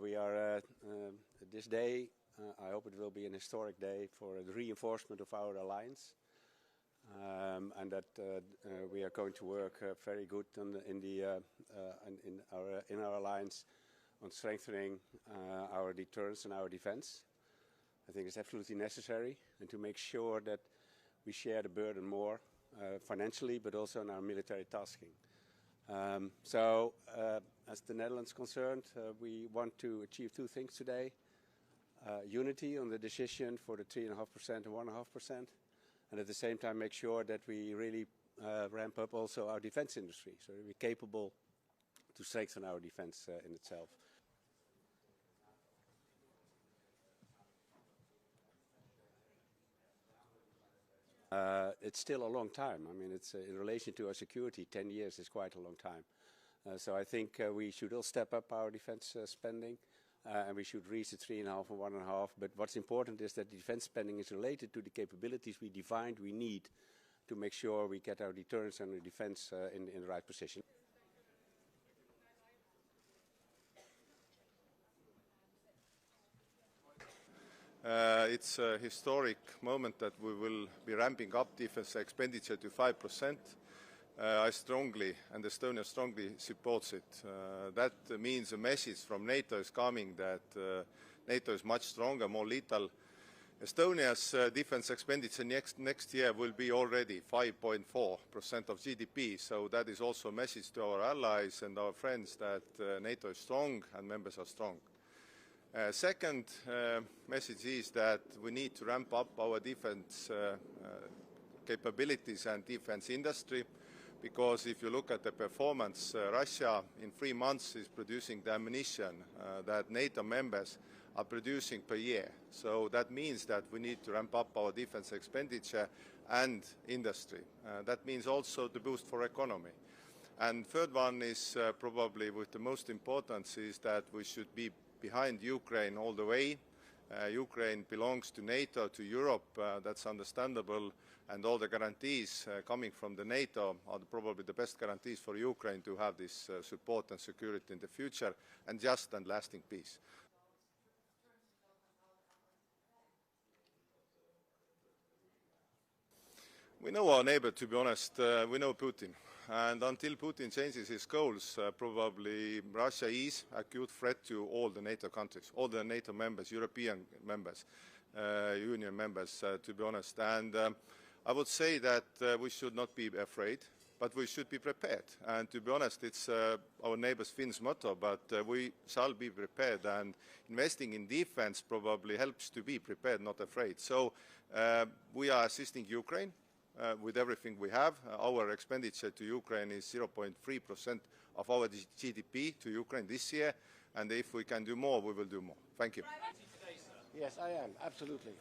We are this day, I hope it will be an historic day for the reinforcement of our alliance, and that we are going to work very good in our alliance on strengthening our deterrence and our defense. I think it's absolutely necessary, and to make sure that we share the burden more financially, but also in our military tasking. As the Netherlands is concerned, we want to achieve two things today. Unity on the decision for the 3.5% and 1.5%, and at the same time make sure that we really ramp up also our defense industry, so that we're capable to strengthen our defense in itself. It's still a long time. I mean, it's in relation to our security, 10 years is quite a long time. So I think we should all step up our defense spending, and we should reach the 3.5 and 1.5. But what's important is that the defense spending is related to the capabilities we defined we need to make sure we get our deterrence and our defense in the right position. It's a historic moment that we will be ramping up defense expenditure to 5%. I strongly, and Estonia strongly supports it. That means a message from NATO is coming that NATO is much stronger, more lethal. Estonia's defense expenditure next year will be already 5.4% of GDP, so that is also a message to our allies and our friends that NATO is strong and members are strong. Second message is that we need to ramp up our defense capabilities and defense industry, because if you look at the performance, Russia in 3 months is producing the ammunition that NATO members are producing per year. So that means that we need to ramp up our defense expenditure and industry. That means also the boost for economy. And third one is probably with the most importance is that we should be behind Ukraine all the way. Ukraine belongs to NATO, to Europe, that's understandable, and all the guarantees coming from the NATO are probably the best guarantees for Ukraine to have this support and security in the future, and just and lasting peace. We know our neighbor, to be honest. We know Putin. And until Putin changes his goals, probably Russia is an acute threat to all the NATO countries, all the NATO members, European members, Union members, to be honest. And I would say that we should not be afraid, but we should be prepared. And to be honest, it's our neighbors Finns' motto, but we shall be prepared. And investing in defense probably helps to be prepared, not afraid. So we are assisting Ukraine. With everything we have. Our expenditure to Ukraine is 0.3% of our GDP to Ukraine this year, and if we can do more, we will do more. Thank you. Yes, I am, absolutely.